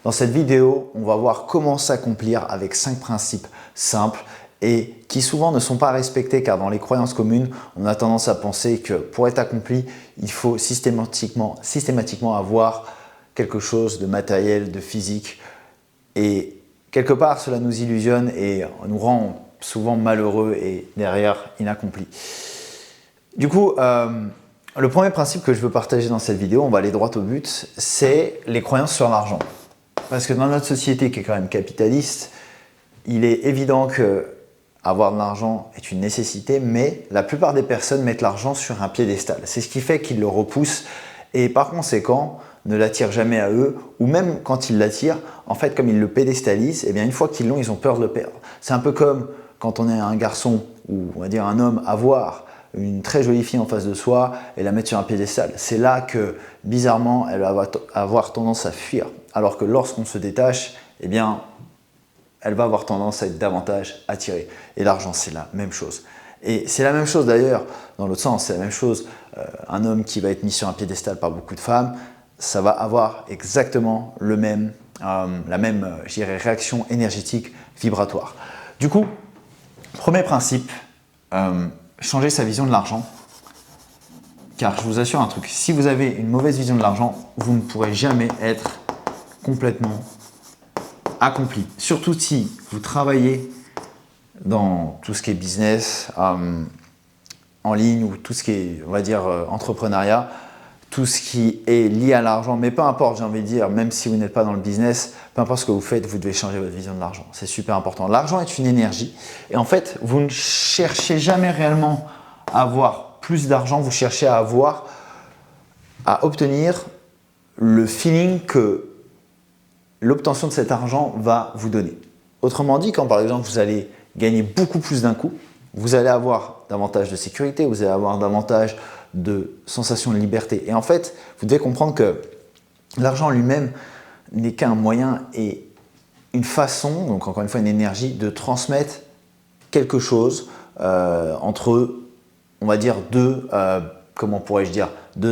Dans cette vidéo, on va voir comment s'accomplir avec 5 principes simples et qui souvent ne sont pas respectés car dans les croyances communes, on a tendance à penser que pour être accompli, il faut systématiquement avoir quelque chose de matériel, de physique et quelque part cela nous illusionne et nous rend souvent malheureux et derrière inaccomplis. Du coup, le premier principe que je veux partager dans cette vidéo, on va aller droit au but, c'est les croyances sur l'argent. Parce que dans notre société qui est quand même capitaliste, il est évident que avoir de l'argent est une nécessité, mais la plupart des personnes mettent l'argent sur un piédestal. C'est ce qui fait qu'ils le repoussent et par conséquent ne l'attirent jamais à eux, ou même quand ils l'attirent, en fait comme ils le pédestalisent, et bien une fois qu'ils l'ont, ils ont peur de le perdre. C'est un peu comme quand on est un garçon ou on va dire un homme à voir une très jolie fille en face de soi et la mettre sur un piédestal. C'est là que bizarrement elle va avoir tendance à fuir, alors que lorsqu'on se détache, eh bien elle va avoir tendance à être davantage attirée. Et l'argent, c'est la même chose. Et c'est la même chose d'ailleurs, dans l'autre sens, c'est la même chose. Un homme qui va être mis sur un piédestal par beaucoup de femmes, ça va avoir exactement la même je dirais, réaction énergétique vibratoire. Du coup, premier principe, changer sa vision de l'argent. Car je vous assure un truc, si vous avez une mauvaise vision de l'argent, vous ne pourrez jamais être complètement accompli. Surtout si vous travaillez dans tout ce qui est business, en ligne ou tout ce qui est, on va dire, entrepreneuriat, tout ce qui est lié à l'argent, mais peu importe, j'ai envie de dire, même si vous n'êtes pas dans le business, peu importe ce que vous faites, vous devez changer votre vision de l'argent. C'est super important. L'argent est une énergie et en fait, vous ne cherchez jamais réellement à avoir plus d'argent, vous cherchez à obtenir le feeling que l'obtention de cet argent va vous donner. Autrement dit, quand par exemple vous allez gagner beaucoup plus d'un coup, vous allez avoir davantage de sécurité, vous allez avoir davantage de sensation de liberté. Et en fait, vous devez comprendre que l'argent lui-même n'est qu'un moyen et une façon, donc encore une fois une énergie, de transmettre quelque chose entre, on va dire, deux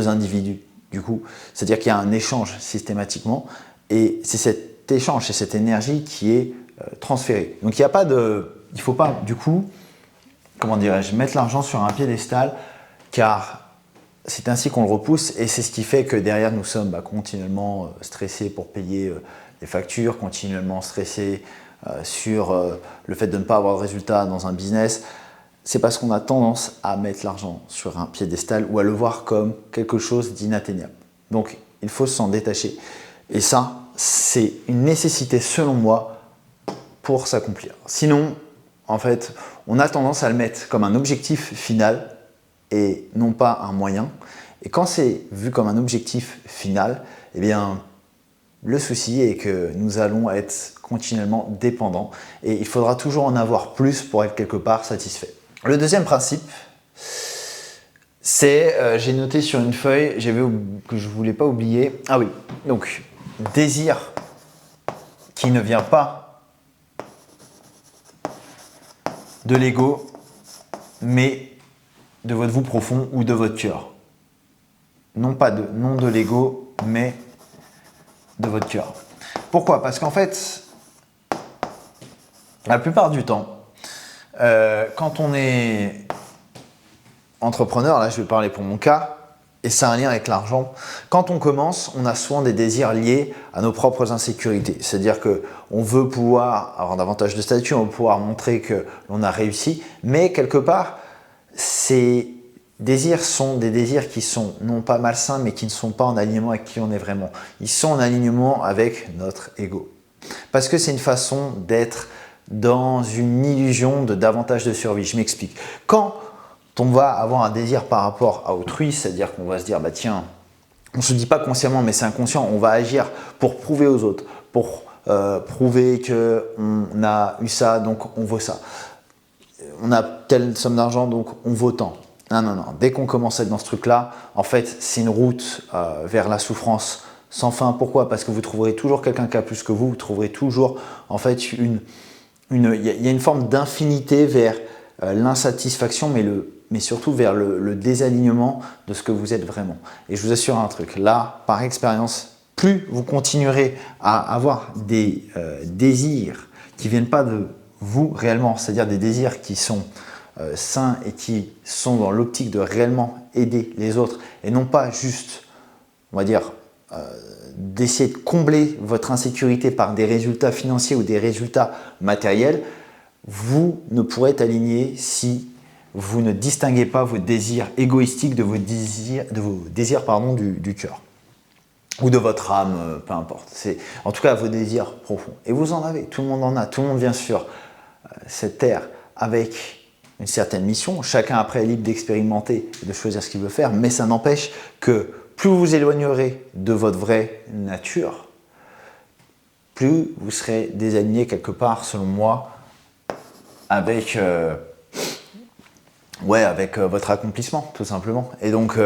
individus. Du coup, c'est-à-dire qu'il y a un échange systématiquement. Et c'est cet échange, c'est cette énergie qui est transférée. Donc il ne faut pas du coup, mettre l'argent sur un piédestal car c'est ainsi qu'on le repousse et c'est ce qui fait que derrière nous sommes continuellement stressés pour payer les factures, continuellement stressés sur le fait de ne pas avoir de résultats dans un business. C'est parce qu'on a tendance à mettre l'argent sur un piédestal ou à le voir comme quelque chose d'inatteignable. Donc il faut s'en détacher. Et ça, c'est une nécessité selon moi pour s'accomplir. Sinon, en fait, on a tendance à le mettre comme un objectif final et non pas un moyen. Et quand c'est vu comme un objectif final, eh bien, le souci est que nous allons être continuellement dépendants et il faudra toujours en avoir plus pour être quelque part satisfait. Le deuxième principe, c'est, j'ai noté sur une feuille, j'ai vu que je ne voulais pas oublier. Ah oui, donc désir qui ne vient pas de l'ego, mais de votre vous profond ou de votre cœur. Non de l'ego, mais de votre cœur. Pourquoi? Parce qu'en fait, la plupart du temps, quand on est entrepreneur, là je vais parler pour mon cas, et c'est un lien avec l'argent. Quand on commence, on a souvent des désirs liés à nos propres insécurités. C'est-à-dire qu'on veut pouvoir avoir davantage de statut, on veut pouvoir montrer que l'on a réussi, mais quelque part, ces désirs sont des désirs qui sont non pas malsains, mais qui ne sont pas en alignement avec qui on est vraiment. Ils sont en alignement avec notre ego. Parce que c'est une façon d'être dans une illusion de davantage de survie. Je m'explique. Quand on va avoir un désir par rapport à autrui, c'est-à-dire qu'on va se dire, tiens, on ne se dit pas consciemment, mais c'est inconscient, on va agir pour prouver aux autres, pour prouver qu'on a eu ça, donc on veut ça. On a telle somme d'argent, donc on vaut tant. Non. Dès qu'on commence à être dans ce truc-là, en fait, c'est une route vers la souffrance sans fin. Pourquoi? Parce que vous trouverez toujours quelqu'un qui a plus que vous trouverez toujours, en fait, il y a une forme d'infinité vers l'insatisfaction, mais surtout vers le désalignement de ce que vous êtes vraiment. Et je vous assure un truc, là, par expérience, plus vous continuerez à avoir des désirs qui ne viennent pas de vous réellement, c'est-à-dire des désirs qui sont sains et qui sont dans l'optique de réellement aider les autres et non pas juste, on va dire, d'essayer de combler votre insécurité par des résultats financiers ou des résultats matériels, vous ne pourrez être aligné si vous ne distinguez pas vos désirs égoïstiques de vos désirs, du cœur ou de votre âme, peu importe. C'est en tout cas vos désirs profonds. Et vous en avez, tout le monde en a, tout le monde vient sur cette terre avec une certaine mission. Chacun après est libre d'expérimenter et de choisir ce qu'il veut faire, mais ça n'empêche que plus vous vous éloignerez de votre vraie nature, plus vous serez désaligné quelque part, selon moi, avec, votre accomplissement, tout simplement. Et donc,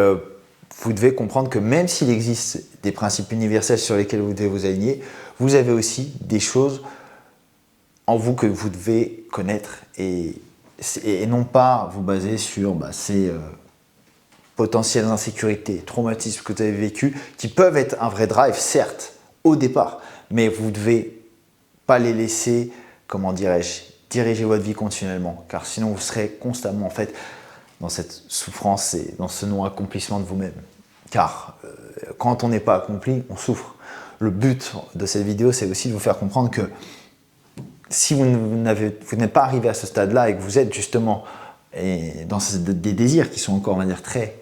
vous devez comprendre que même s'il existe des principes universels sur lesquels vous devez vous aligner, vous avez aussi des choses en vous que vous devez connaître et non pas vous baser sur ces potentielles insécurités, traumatismes que vous avez vécus, qui peuvent être un vrai drive, certes, au départ, mais vous ne devez pas les laisser, comment dirais-je, diriger votre vie continuellement, car sinon vous serez constamment en fait dans cette souffrance et dans ce non-accomplissement de vous-même. Car quand on n'est pas accompli, on souffre. Le but de cette vidéo, c'est aussi de vous faire comprendre que si vous n'êtes pas arrivé à ce stade-là et que vous êtes justement dans des désirs qui sont encore, on va dire, très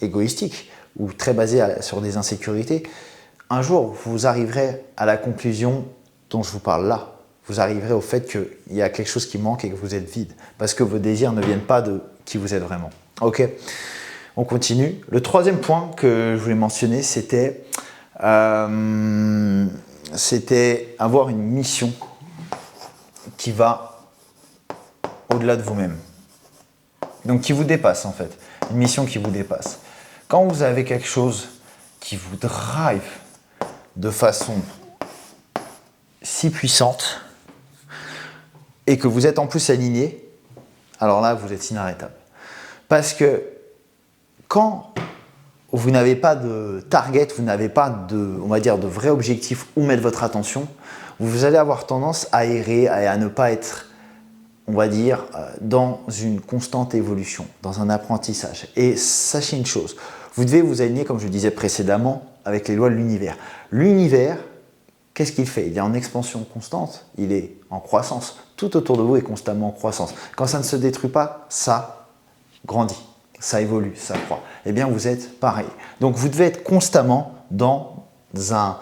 égoïstiques ou très basés sur des insécurités, un jour, vous arriverez à la conclusion dont je vous parle là. Vous arriverez au fait qu'il y a quelque chose qui manque et que vous êtes vide, parce que vos désirs ne viennent pas de qui vous êtes vraiment. Ok, on continue. Le troisième point que je voulais mentionner, c'était avoir une mission qui va au-delà de vous-même. Donc qui vous dépasse en fait. Une mission qui vous dépasse. Quand vous avez quelque chose qui vous drive de façon si puissante et que vous êtes en plus aligné, alors là vous êtes inarrêtable. Parce que quand vous n'avez pas de target, vous n'avez pas de, on va dire, de vrai objectif où mettre votre attention, vous allez avoir tendance à errer, à ne pas être, on va dire, dans une constante évolution, dans un apprentissage. Et sachez une chose, vous devez vous aligner, comme je le disais précédemment, avec les lois de l'univers. L'univers, qu'est-ce qu'il fait? Il est en expansion constante, il est en croissance. Tout autour de vous est constamment en croissance. Quand ça ne se détruit pas, ça grandit, ça évolue, ça croît. Eh bien, vous êtes pareil. Donc, vous devez être constamment dans un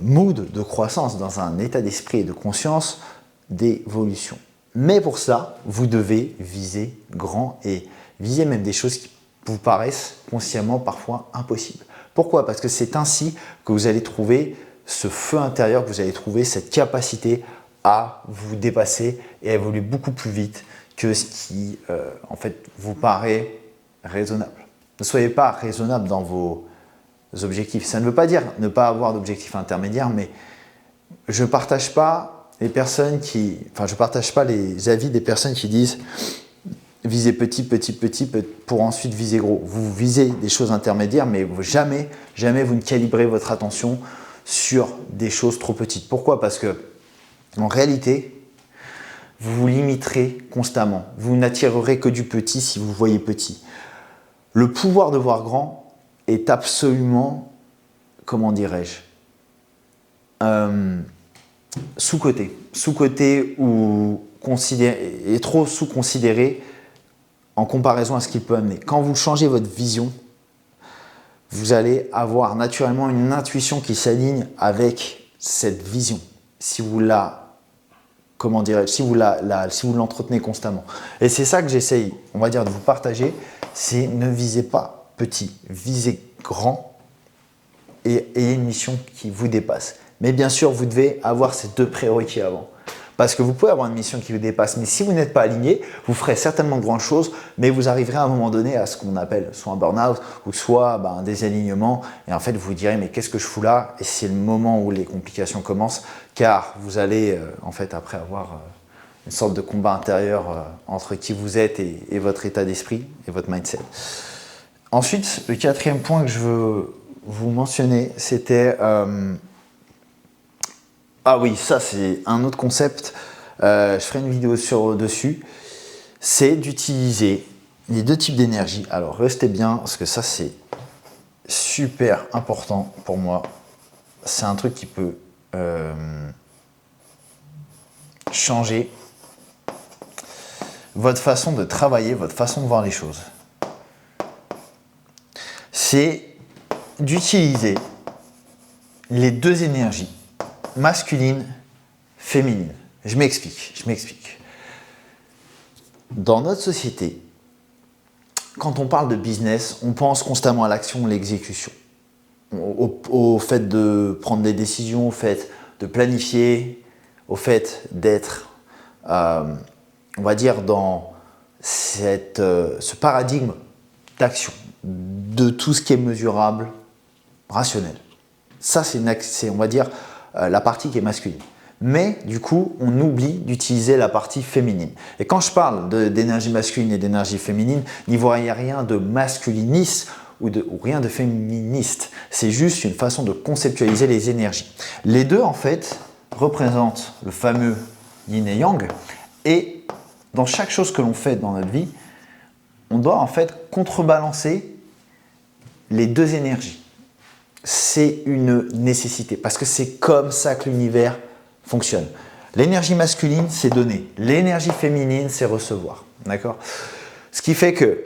mood de croissance, dans un état d'esprit et de conscience d'évolution. Mais pour ça, vous devez viser grand et viser même des choses qui vous paraissent consciemment parfois impossibles. Pourquoi? Parce que c'est ainsi que vous allez trouver ce feu intérieur, que vous allez trouver cette capacité à vous dépasser et à évoluer beaucoup plus vite que ce qui en fait vous paraît raisonnable. Ne soyez pas raisonnable dans vos objectifs. Ça ne veut pas dire ne pas avoir d'objectifs intermédiaires, mais je ne partage pas les avis des personnes qui disent visez petit pour ensuite viser gros. Vous visez des choses intermédiaires, mais jamais vous ne calibrez votre attention sur des choses trop petites. Pourquoi? Parce que en réalité, vous vous limiterez constamment. Vous n'attirerez que du petit si vous voyez petit. Le pouvoir de voir grand est absolument, comment dirais-je, sous-coté ou est trop sous-considéré en comparaison à ce qu'il peut amener. Quand vous changez votre vision, vous allez avoir naturellement une intuition qui s'aligne avec cette vision. Si vous l'entretenez constamment. Et c'est ça que j'essaye, on va dire, de vous partager, c'est ne visez pas petit, visez grand et ayez une mission qui vous dépasse. Mais bien sûr, vous devez avoir ces deux prérequis avant. Parce que vous pouvez avoir une mission qui vous dépasse, mais si vous n'êtes pas aligné, vous ferez certainement de grandes choses, mais vous arriverez à un moment donné à ce qu'on appelle soit un burn-out ou soit un désalignement. Et en fait, vous vous direz, mais qu'est-ce que je fous là? Et c'est le moment où les complications commencent, car vous allez, en fait, après avoir une sorte de combat intérieur entre qui vous êtes et votre état d'esprit et votre mindset. Ensuite, le quatrième point que je veux vous mentionnez, c'était... Ah oui, ça c'est un autre concept, je ferai une vidéo dessus, c'est d'utiliser les deux types d'énergie. Alors restez bien, parce que ça c'est super important pour moi. C'est un truc qui peut changer votre façon de travailler, votre façon de voir les choses. C'est d'utiliser les deux énergies, masculine, féminine. Je m'explique. Dans notre société, quand on parle de business, on pense constamment à l'action, l'exécution. Au fait de prendre des décisions, au fait de planifier, au fait d'être, on va dire, dans ce paradigme d'action, de tout ce qui est mesurable, rationnel. Ça, c'est on va dire, la partie qui est masculine. Mais du coup, on oublie d'utiliser la partie féminine. Et quand je parle d'énergie masculine et d'énergie féminine, n'y voyez rien de masculiniste ou rien de féministe. C'est juste une façon de conceptualiser les énergies. Les deux, en fait, représentent le fameux yin et yang. Et dans chaque chose que l'on fait dans notre vie, on doit en fait contrebalancer les deux énergies. C'est une nécessité parce que c'est comme ça que l'univers fonctionne. L'énergie masculine, c'est donner. L'énergie féminine, c'est recevoir. D'accord ? Ce qui fait que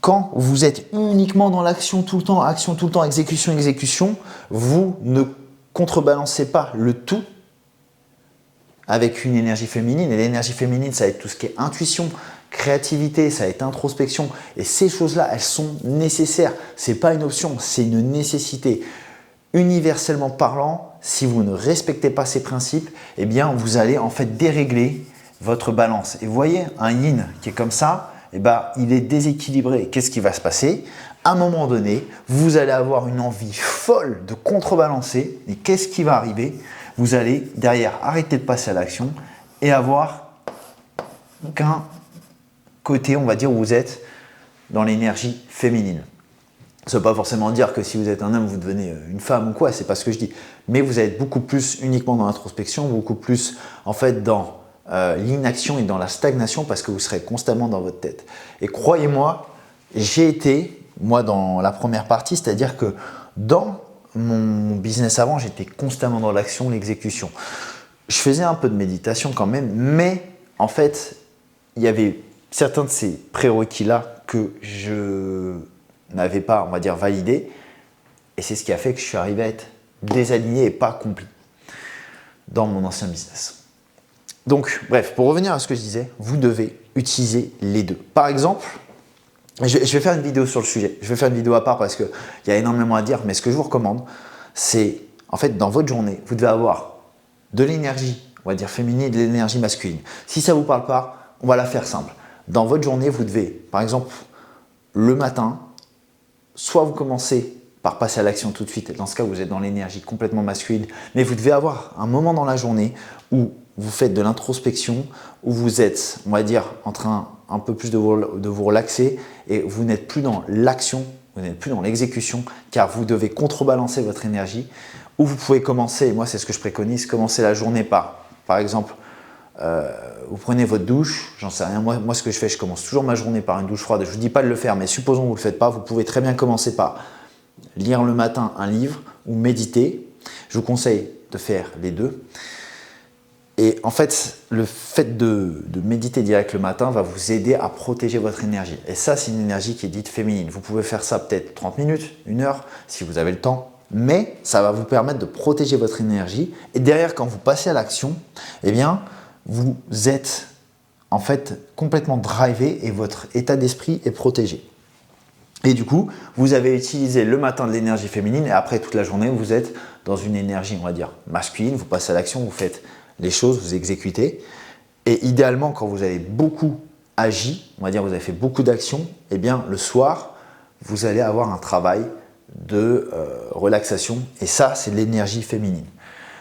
quand vous êtes uniquement dans l'action tout le temps, exécution, vous ne contrebalancez pas le tout avec une énergie féminine. Et l'énergie féminine, ça va être tout ce qui est intuition, créativité, ça va être introspection. Et ces choses-là, elles sont nécessaires. Ce n'est pas une option, c'est une nécessité. Universellement parlant, si vous ne respectez pas ces principes, eh bien, vous allez en fait dérégler votre balance. Et vous voyez, un yin qui est comme ça, eh ben, il est déséquilibré. Qu'est-ce qui va se passer? À un moment donné, vous allez avoir une envie folle de contrebalancer. Et qu'est-ce qui va arriver? Vous allez derrière arrêter de passer à l'action et avoir qu'un côté, on va dire, où vous êtes dans l'énergie féminine. Ça ne veut pas forcément dire que si vous êtes un homme, vous devenez une femme ou quoi, c'est pas ce que je dis. Mais vous êtes beaucoup plus uniquement dans l'introspection, beaucoup plus en fait dans l'inaction et dans la stagnation parce que vous serez constamment dans votre tête. Et croyez-moi, j'ai été, moi, dans la première partie, c'est-à-dire que dans mon business avant, j'étais constamment dans l'action, l'exécution. Je faisais un peu de méditation quand même, mais en fait, il y avait certains de ces prérequis-là que je n'avais pas, on va dire, validé. Et c'est ce qui a fait que je suis arrivé à être désaligné et pas accompli dans mon ancien business. Donc, bref, pour revenir à ce que je disais, vous devez utiliser les deux. Par exemple, je vais faire une vidéo sur le sujet. Je vais faire une vidéo à part parce qu'il y a énormément à dire. Mais ce que je vous recommande, c'est, en fait, dans votre journée, vous devez avoir de l'énergie, on va dire féminine et de l'énergie masculine. Si ça ne vous parle pas, on va la faire simple. Dans votre journée, vous devez, par exemple, le matin, soit vous commencez par passer à l'action tout de suite, et dans ce cas, vous êtes dans l'énergie complètement masculine, mais vous devez avoir un moment dans la journée où vous faites de l'introspection, où vous êtes, on va dire, en train un peu plus de vous relaxer et vous n'êtes plus dans l'action, vous n'êtes plus dans l'exécution, car vous devez contrebalancer votre énergie, où vous pouvez commencer, moi c'est ce que je préconise, commencer la journée par exemple, vous prenez votre douche, j'en sais rien, moi ce que je fais, je commence toujours ma journée par une douche froide. Je ne vous dis pas de le faire, mais supposons que vous ne le faites pas, vous pouvez très bien commencer par lire le matin un livre ou méditer. Je vous conseille de faire les deux. Et en fait, le fait de méditer direct le matin va vous aider à protéger votre énergie. Et ça, c'est une énergie qui est dite féminine. Vous pouvez faire ça peut-être 30 minutes, 1 heure, si vous avez le temps. Mais ça va vous permettre de protéger votre énergie. Et derrière, quand vous passez à l'action, eh bien, vous êtes en fait complètement drivé et votre état d'esprit est protégé. Et du coup, vous avez utilisé le matin de l'énergie féminine et après toute la journée, vous êtes dans une énergie, on va dire, masculine. Vous passez à l'action, vous faites les choses, vous exécutez. Et idéalement, quand vous avez beaucoup agi, on va dire vous avez fait beaucoup d'actions, eh bien le soir, vous allez avoir un travail de relaxation. Et ça, c'est l'énergie féminine.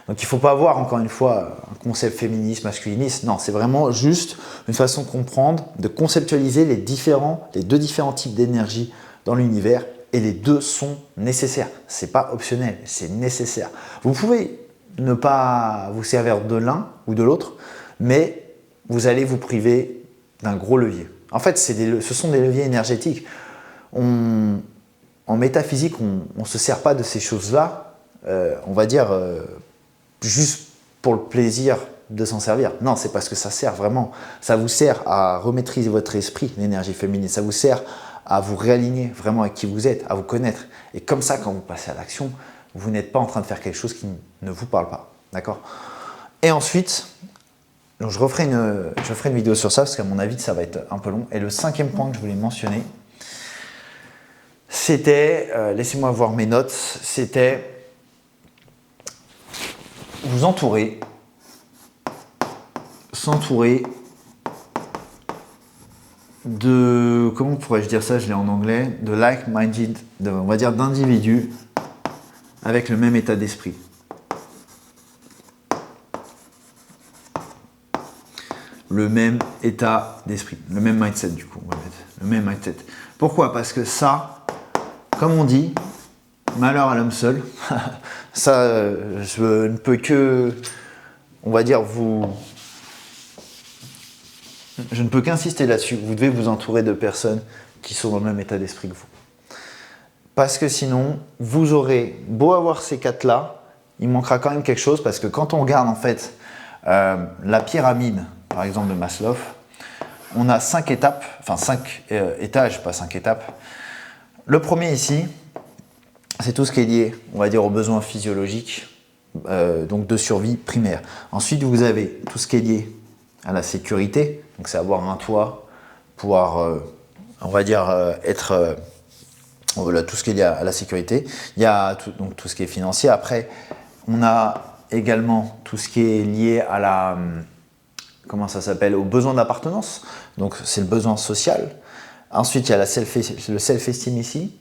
Donc il ne faut pas avoir, encore une fois, un concept féministe, masculiniste. Non, c'est vraiment juste une façon de comprendre, de conceptualiser les deux différents types d'énergie dans l'univers et les deux sont nécessaires. Ce n'est pas optionnel, c'est nécessaire. Vous pouvez ne pas vous servir de l'un ou de l'autre, mais vous allez vous priver d'un gros levier. En fait, ce sont des leviers énergétiques. En métaphysique, on ne se sert pas de ces choses-là, on va dire, juste pour le plaisir de s'en servir. Non, c'est parce que ça sert vraiment. Ça vous sert à remaîtriser votre esprit, l'énergie féminine. Ça vous sert à vous réaligner vraiment avec qui vous êtes, à vous connaître. Et comme ça, quand vous passez à l'action, vous n'êtes pas en train de faire quelque chose qui ne vous parle pas. D'accord? Et ensuite, donc je ferai une vidéo sur ça parce qu'à mon avis, ça va être un peu long. Et le cinquième point que je voulais mentionner, c'était, laissez-moi voir mes notes, c'était vous entourer, s'entourer de, comment pourrais-je dire ça, je l'ai en anglais, de like-minded, on va dire d'individus avec le même état d'esprit. Le même état d'esprit, le même mindset du coup, on va mettre, le même mindset. Pourquoi? Parce que ça, comme on dit, malheur à l'homme seul, ça, je ne peux que, on va dire, je ne peux qu'insister là-dessus. Vous devez vous entourer de personnes qui sont dans le même état d'esprit que vous. Parce que sinon, vous aurez beau avoir ces quatre-là, il manquera quand même quelque chose parce que quand on regarde en fait la pyramide, par exemple de Maslow, on a 5 étapes, enfin 5 étages, pas 5 étapes. Le premier ici, c'est tout ce qui est lié, on va dire, aux besoins physiologiques, donc de survie primaire. Ensuite, vous avez tout ce qui est lié à la sécurité, donc c'est avoir un toit, pouvoir, on va dire, être, voilà, tout ce qui est lié à la sécurité. Il y a donc tout ce qui est financier. Après, on a également tout ce qui est lié à la, comment ça s'appelle, aux besoins d'appartenance. Donc c'est le besoin social. Ensuite, il y a le self-esteem ici.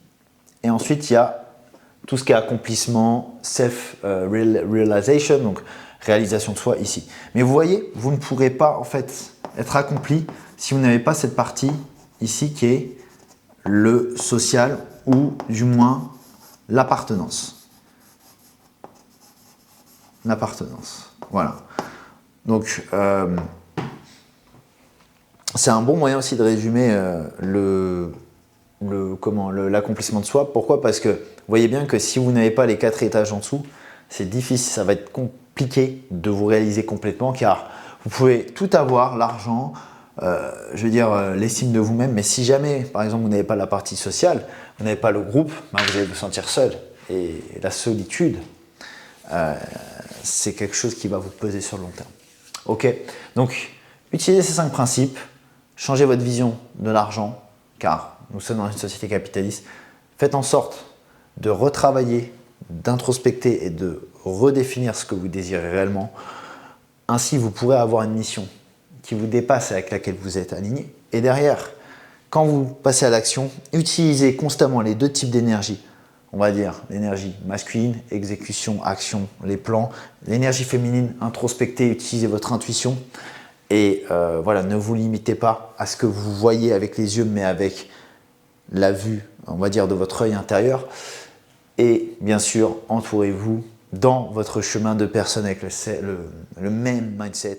Et ensuite, il y a tout ce qui est accomplissement, self-realization, donc réalisation de soi ici. Mais vous voyez, vous ne pourrez pas en fait être accompli si vous n'avez pas cette partie ici qui est le social ou du moins l'appartenance. L'appartenance, voilà. Donc, c'est un bon moyen aussi de résumer l'accomplissement de soi. Pourquoi? Parce que vous voyez bien que si vous n'avez pas les 4 étages en dessous, c'est difficile, ça va être compliqué de vous réaliser complètement car vous pouvez tout avoir, l'argent, je veux dire l'estime de vous-même, mais si jamais, par exemple, vous n'avez pas la partie sociale, vous n'avez pas le groupe, ben vous allez vous sentir seul. Et la solitude, c'est quelque chose qui va vous peser sur le long terme. Ok, donc utilisez ces 5 principes, changez votre vision de l'argent, car nous sommes dans une société capitaliste. Faites en sorte de retravailler, d'introspecter et de redéfinir ce que vous désirez réellement. Ainsi, vous pourrez avoir une mission qui vous dépasse et avec laquelle vous êtes aligné. Et derrière, quand vous passez à l'action, utilisez constamment les 2 types d'énergie. On va dire l'énergie masculine, exécution, action, les plans. L'énergie féminine, introspectez, utilisez votre intuition. Et voilà, ne vous limitez pas à ce que vous voyez avec les yeux, mais avec la vue, on va dire, de votre œil intérieur. Et bien sûr, entourez-vous dans votre chemin de personnes avec le même mindset.